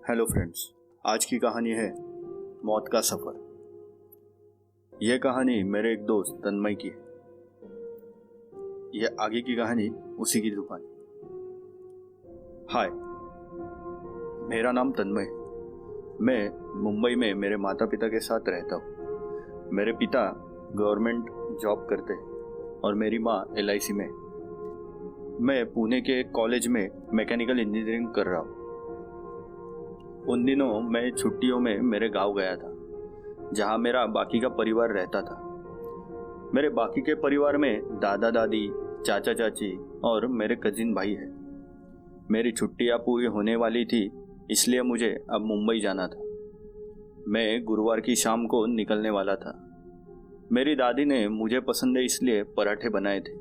Hello friends, आज की कहानी है मौत का सफ़र। यह कहानी मेरे एक दोस्त तन्मय की है। यह आगे की कहानी उसी की दुकान। हाय, मेरा नाम तन्मय है। मैं मुंबई में मेरे माता पिता के साथ रहता हूँ। मेरे पिता गवर्नमेंट जॉब करते हैं और मेरी माँ LIC में। मैं पुणे के कॉलेज में मैकेनिकल इंजीनियरिंग कर रहा हूँ। उन दिनों मैं छुट्टियों में मेरे गांव गया था, जहां मेरा बाकी का परिवार रहता था। मेरे बाकी के परिवार में दादा दादी, चाचा चाची और मेरे कजिन भाई है। मेरी छुट्टियां पूरी होने वाली थी, इसलिए मुझे अब मुंबई जाना था। मैं गुरुवार की शाम को निकलने वाला था। मेरी दादी ने मुझे पसंद है इसलिए पराठे बनाए थे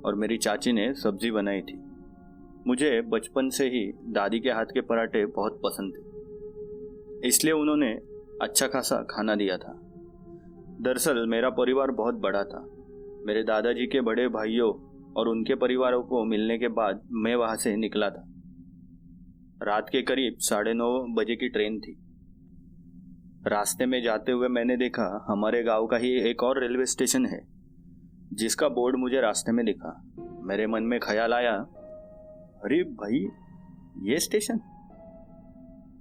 और मेरी चाची ने सब्जी बनाई थी। मुझे बचपन से ही दादी के हाथ के पराठे बहुत पसंद थे, इसलिए उन्होंने अच्छा खासा खाना दिया था। दरअसल मेरा परिवार बहुत बड़ा था। मेरे दादाजी के बड़े भाइयों और उनके परिवारों को मिलने के बाद मैं वहां से निकला था। रात के करीब 9:30 बजे की ट्रेन थी। रास्ते में जाते हुए मैंने देखा हमारे गांव का ही एक और रेलवे स्टेशन है, जिसका बोर्ड मुझे रास्ते में दिखा। मेरे मन में ख्याल आया, अरे भाई, ये स्टेशन!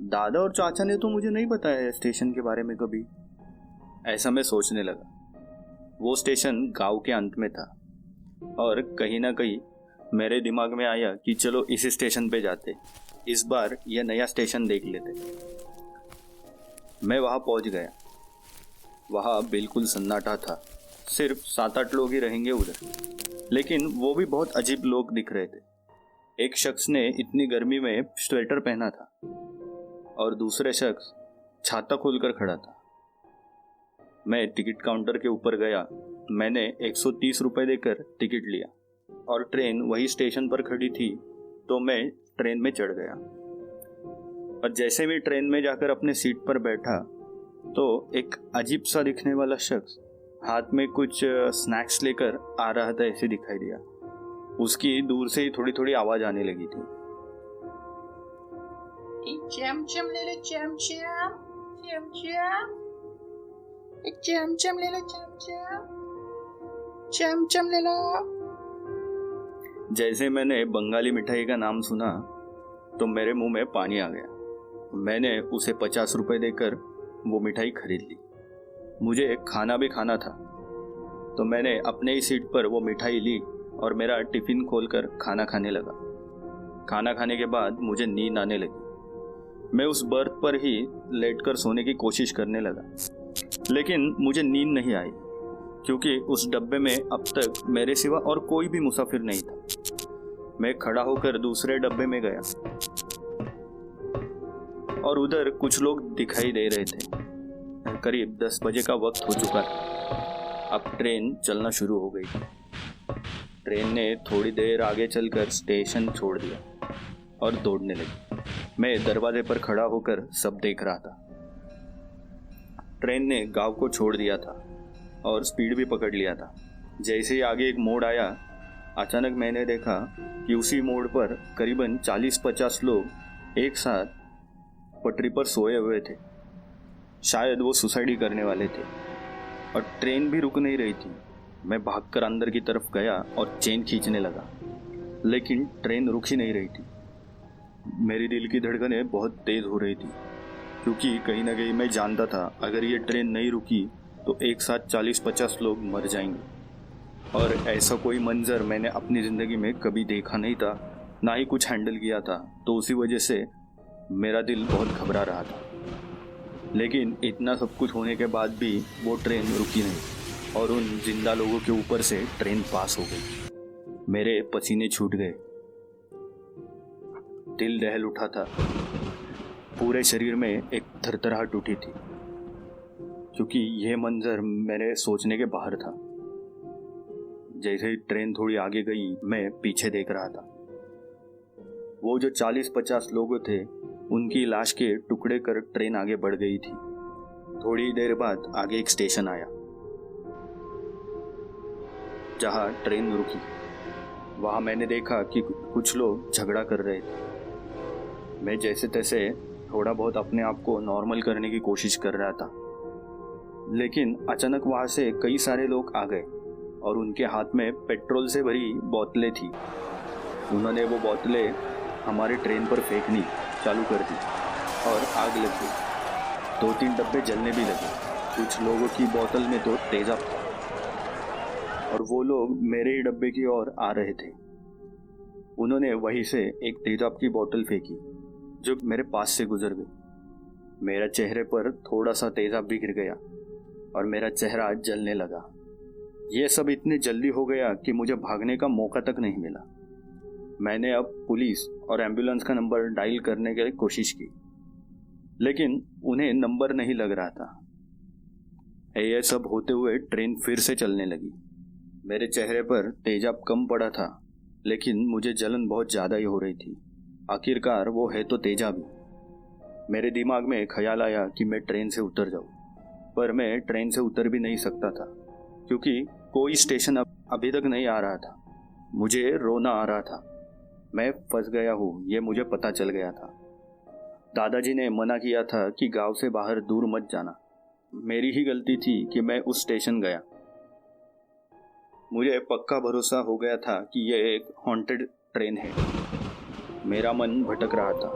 दादा और चाचा ने तो मुझे नहीं बताया स्टेशन के बारे में कभी। ऐसा मैं सोचने लगा। वो स्टेशन गांव के अंत में था और कहीं ना कहीं मेरे दिमाग में आया कि चलो इस स्टेशन पे जाते, इस बार यह नया स्टेशन देख लेते। मैं वहां पहुंच गया। वहां बिल्कुल सन्नाटा था। सिर्फ 7-8 लोग ही रहेंगे उधर, लेकिन वो भी बहुत अजीब लोग दिख रहे थे। एक शख्स ने इतनी गर्मी में स्वेटर पहना था और दूसरे शख्स छाता खोलकर खड़ा था। मैं टिकट काउंटर के ऊपर गया। मैंने 130 रुपए देकर टिकट लिया और ट्रेन वही स्टेशन पर खड़ी थी, तो मैं ट्रेन में चढ़ गया। और जैसे मैं ट्रेन में जाकर अपने सीट पर बैठा, तो एक अजीब सा दिखने वाला शख्स हाथ में कुछ स्नैक्स लेकर आ रहा था, ऐसे दिखाई दिया। उसकी दूर से ही थोड़ी थोड़ी आवाज आने लगी थी। चमचम ले लो, चमचम चमचम, एक चमचम ले लो, चमचम चमचम ले लो। जैसे मैंने बंगाली मिठाई का नाम सुना तो मेरे मुंह में पानी आ गया। मैंने उसे 50 रुपए देकर वो मिठाई खरीद ली। मुझे खाना भी खाना था, तो मैंने अपने ही सीट पर वो मिठाई ली और मेरा टिफिन खोलकर खाना खाने लगा। खाना खाने के बाद मुझे नींद आने लगी। मैं उस बर्थ पर ही लेटकर सोने की कोशिश करने लगा, लेकिन मुझे नींद नहीं आई, क्योंकि उस डब्बे में अब तक मेरे सिवा और कोई भी मुसाफिर नहीं था। मैं खड़ा होकर दूसरे डब्बे में गया और उधर कुछ लोग दिखाई दे रहे थे। करीब 10 बजे का वक्त हो चुका था। अब ट्रेन चलना शुरू हो गई। ट्रेन ने थोड़ी देर आगे चलकर स्टेशन छोड़ दिया और दौड़ने लगी। मैं दरवाजे पर खड़ा होकर सब देख रहा था। ट्रेन ने गांव को छोड़ दिया था और स्पीड भी पकड़ लिया था। जैसे ही आगे एक मोड़ आया, अचानक मैंने देखा कि उसी मोड़ पर करीबन 40-50 लोग एक साथ पटरी पर सोए हुए थे। शायद वो सुसाइड ही करने वाले थे और ट्रेन भी रुक नहीं रही थी। मैं भागकर अंदर की तरफ गया और चेन खींचने लगा, लेकिन ट्रेन रुक ही नहीं रही थी। मेरी दिल की धड़कनें बहुत तेज हो रही थी, क्योंकि कहीं ना कहीं मैं जानता था अगर ये ट्रेन नहीं रुकी तो एक साथ 40-50 लोग मर जाएंगे। और ऐसा कोई मंजर मैंने अपनी ज़िंदगी में कभी देखा नहीं था, ना ही कुछ हैंडल किया था, तो उसी वजह से मेरा दिल बहुत घबरा रहा था। लेकिन इतना सब कुछ होने के बाद भी वो ट्रेन रुकी नहीं और उन जिंदा लोगों के ऊपर से ट्रेन पास हो गई। मेरे पसीने छूट गए, दिल दहल उठा था। पूरे शरीर में एक थरथराहट उठी थी, क्योंकि यह मंजर मेरे सोचने के बाहर था। जैसे ही ट्रेन थोड़ी आगे गई, मैं पीछे देख रहा था। वो जो 40-50 लोग थे, उनकी लाश के टुकड़े कर ट्रेन आगे बढ़ गई थी। थोड़ी देर बाद आगे एक स्टेशन आया, जहां ट्रेन रुकी। वहां मैंने देखा कि कुछ लोग झगड़ा कर रहे थे। मैं जैसे तैसे थोड़ा बहुत अपने आप को नॉर्मल करने की कोशिश कर रहा था, लेकिन अचानक वहाँ से कई सारे लोग आ गए और उनके हाथ में पेट्रोल से भरी बोतलें थी। उन्होंने वो बोतलें हमारे ट्रेन पर फेंकनी चालू कर दी और आग लग गई। 2-3 डब्बे जलने भी लगे। कुछ लोगों की बोतल में तो तेजाब था और वो लोग मेरे ही डब्बे की ओर आ रहे थे। उन्होंने वहीं से एक तेजाब की बोतल फेंकी जो मेरे पास से गुजर गई। मेरा चेहरे पर थोड़ा सा तेजाब भी गिर गया और मेरा चेहरा जलने लगा। ये सब इतने जल्दी हो गया कि मुझे भागने का मौका तक नहीं मिला। मैंने अब पुलिस और एम्बुलेंस का नंबर डायल करने की कोशिश की, लेकिन उन्हें नंबर नहीं लग रहा था। ये सब होते हुए ट्रेन फिर से चलने लगी। मेरे चेहरे पर तेजाब कम पड़ा था, लेकिन मुझे जलन बहुत ज़्यादा ही हो रही थी। आखिरकार वो है तो तेजाब ही। मेरे दिमाग में ख्याल आया कि मैं ट्रेन से उतर जाऊं, पर मैं ट्रेन से उतर भी नहीं सकता था क्योंकि कोई स्टेशन अभी तक नहीं आ रहा था। मुझे रोना आ रहा था। मैं फंस गया हूँ, ये मुझे पता चल गया था। दादाजी ने मना किया था कि गांव से बाहर दूर मत जाना। मेरी ही गलती थी कि मैं उस स्टेशन गया। मुझे पक्का भरोसा हो गया था कि यह एक हॉन्टेड ट्रेन है। मेरा मन भटक रहा था।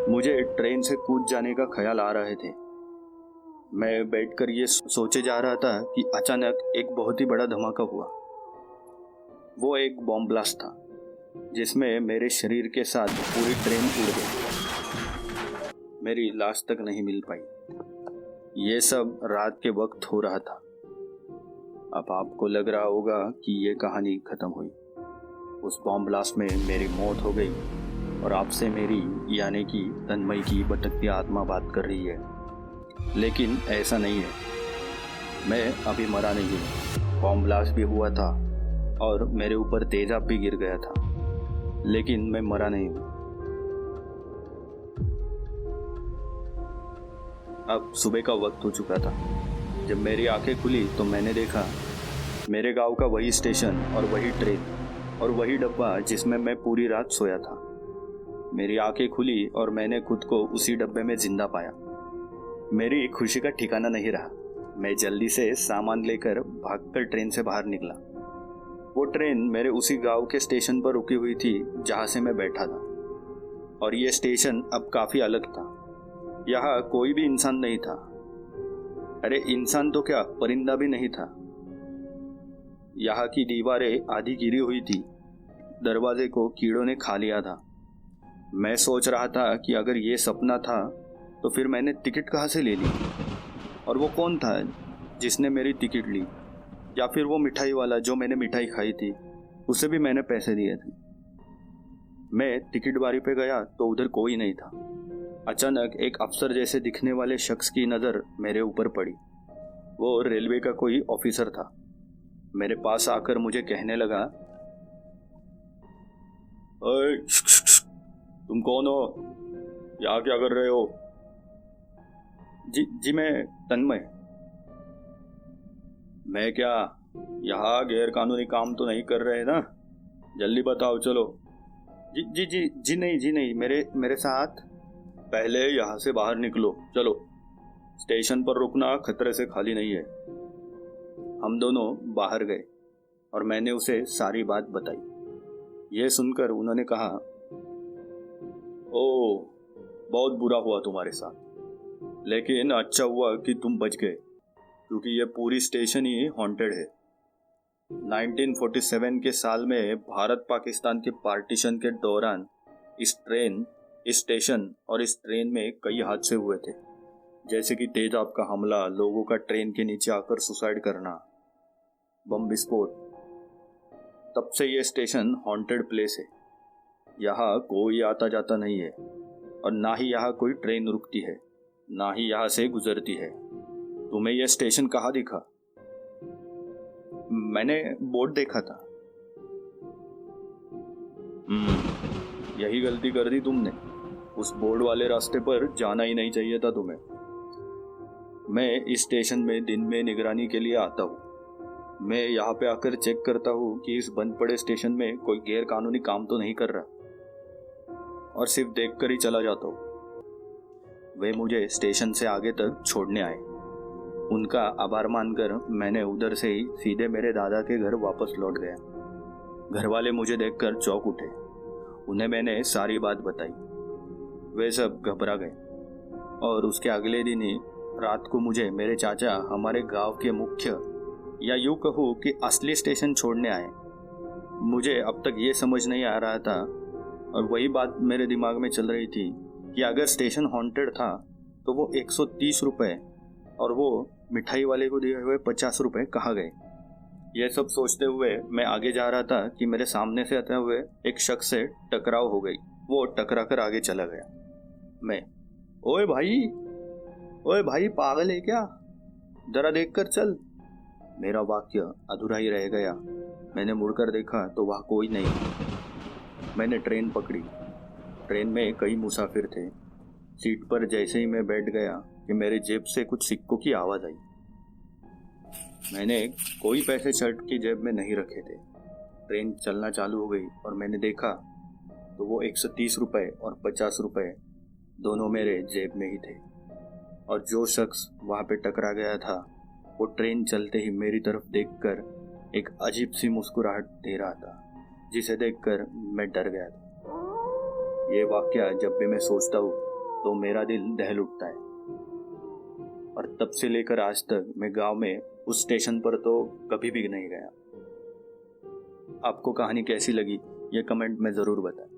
मुझे ट्रेन से कूद जाने का ख्याल आ रहे थे। मैं बैठकर ये सोचे जा रहा था कि अचानक एक बहुत ही बड़ा धमाका हुआ। वो एक बॉम्ब ब्लास्ट था जिसमें मेरे शरीर के साथ पूरी ट्रेन उड़ गई। मेरी लाश तक नहीं मिल पाई। ये सब रात के वक्त हो रहा था। अब आपको लग रहा होगा कि ये कहानी खत्म हुई। उस बॉम्ब ब्लास्ट में मेरी मौत हो गई और आपसे मेरी यानी कि तन्मय की भटकती आत्मा बात कर रही है, लेकिन ऐसा नहीं है। मैं अभी मरा नहीं हूँ। बॉम्ब ब्लास्ट भी हुआ था और मेरे ऊपर तेजाब भी गिर गया था, लेकिन मैं मरा नहीं हूँ। अब सुबह का वक्त हो चुका था। जब मेरी आंखें खुली तो मैंने देखा मेरे गांव का वही स्टेशन और वही ट्रेन और वही डब्बा जिसमें मैं पूरी रात सोया था। मेरी आंखें खुली और मैंने खुद को उसी डब्बे में जिंदा पाया। मेरी खुशी का ठिकाना नहीं रहा। मैं जल्दी से सामान लेकर भागकर ट्रेन से बाहर निकला। वो ट्रेन मेरे उसी गांव के स्टेशन पर रुकी हुई थी जहां से मैं बैठा था, और ये स्टेशन अब काफी अलग था। यहाँ कोई भी इंसान नहीं था। अरे इंसान तो क्या, परिंदा भी नहीं था। यहाँ की दीवारें आधी गिरी हुई थी। दरवाजे को कीड़ों ने खा लिया था। मैं सोच रहा था कि अगर ये सपना था तो फिर मैंने टिकट कहाँ से ले ली, और वो कौन था जिसने मेरी टिकट ली, या फिर वो मिठाई वाला जो मैंने मिठाई खाई थी उसे भी मैंने पैसे दिए थे। मैं टिकट बारी पे गया तो उधर कोई नहीं था। अचानक एक अफसर जैसे दिखने वाले शख्स की नज़र मेरे ऊपर पड़ी। वो रेलवे का कोई ऑफिसर था। मेरे पास आकर मुझे कहने लगा, ओए, तुम कौन हो? यहाँ क्या कर रहे हो? जी मैं तन्मय। मैं क्या यहाँ गैर कानूनी काम तो नहीं कर रहे ना? जल्दी बताओ, चलो। जी नहीं, मेरे साथ पहले यहाँ से बाहर निकलो, चलो। स्टेशन पर रुकना खतरे से खाली नहीं है। हम दोनों बाहर गए और मैंने उसे सारी बात बताई। ये सुनकर उन्होंने कहा, ओह, बहुत बुरा हुआ तुम्हारे साथ, लेकिन अच्छा हुआ कि तुम बच गए, क्योंकि ये पूरी स्टेशन ही हॉन्टेड है। 1947 के साल में भारत पाकिस्तान के पार्टीशन के दौरान इस स्टेशन और इस ट्रेन में कई हादसे हुए थे, जैसे कि तेजाब का हमला, लोगों का ट्रेन के नीचे आकर सुसाइड करना, बम विस्फोट। तब से ये स्टेशन हॉन्टेड प्लेस है। यहाँ कोई आता जाता नहीं है और ना ही यहाँ कोई ट्रेन रुकती है, ना ही यहाँ से गुजरती है। तुम्हें यह स्टेशन कहाँ दिखा? मैंने बोर्ड देखा था। यही गलती कर दी तुमने। उस बोर्ड वाले रास्ते पर जाना ही नहीं चाहिए था तुम्हें। मैं इस स्टेशन में दिन में निगरानी के लिए आता हूँ। मैं यहाँ पे आकर चेक करता हूँ कि इस बंद पड़े स्टेशन में कोई गैर कानूनी काम तो नहीं कर रहा, और सिर्फ देखकर ही चला जाता हूँ। वे मुझे स्टेशन से आगे तक छोड़ने आए। उनका आभार मानकर मैंने उधर से ही सीधे मेरे दादा के घर वापस लौट गया। घर वाले मुझे देखकर चौंक उठे। उन्हें मैंने सारी बात बताई। वे सब घबरा गए और उसके अगले दिन ही रात को मुझे मेरे चाचा हमारे गांव के मुख्य या यूं कहूँ कि असली स्टेशन छोड़ने आए। मुझे अब तक ये समझ नहीं आ रहा था और वही बात मेरे दिमाग में चल रही थी कि अगर स्टेशन हॉन्टेड था तो वो 130 रुपये और वो मिठाई वाले को दिए हुए 50 रुपये कहाँ गए। यह सब सोचते हुए मैं आगे जा रहा था कि मेरे सामने से आते हुए एक शख्स से टकराव हो गई। वो टकरा कर आगे चला गया। मैं, ओए भाई पागल है क्या, जरा देख कर चल। मेरा वाक्य अधूरा ही रह गया। मैंने मुड़कर देखा तो वहाँ कोई नहीं। मैंने ट्रेन पकड़ी। ट्रेन में कई मुसाफिर थे। सीट पर जैसे ही मैं बैठ गया कि मेरे जेब से कुछ सिक्कों की आवाज़ आई। मैंने कोई पैसे शर्ट की जेब में नहीं रखे थे। ट्रेन चलना चालू हो गई और मैंने देखा तो वो 130 रुपये और 50 रुपये दोनों मेरे जेब में ही थे। और जो शख्स वहाँ पे टकरा गया था वो ट्रेन चलते ही मेरी तरफ देखकर एक अजीब सी मुस्कुराहट दे रहा था, जिसे देखकर मैं डर गया था। ये वाकया जब भी मैं सोचता हूँ तो मेरा दिल दहल उठता है। और तब से लेकर आज तक मैं गांव में उस स्टेशन पर तो कभी भी नहीं गया। आपको कहानी कैसी लगी ये कमेंट में ज़रूर बताएं।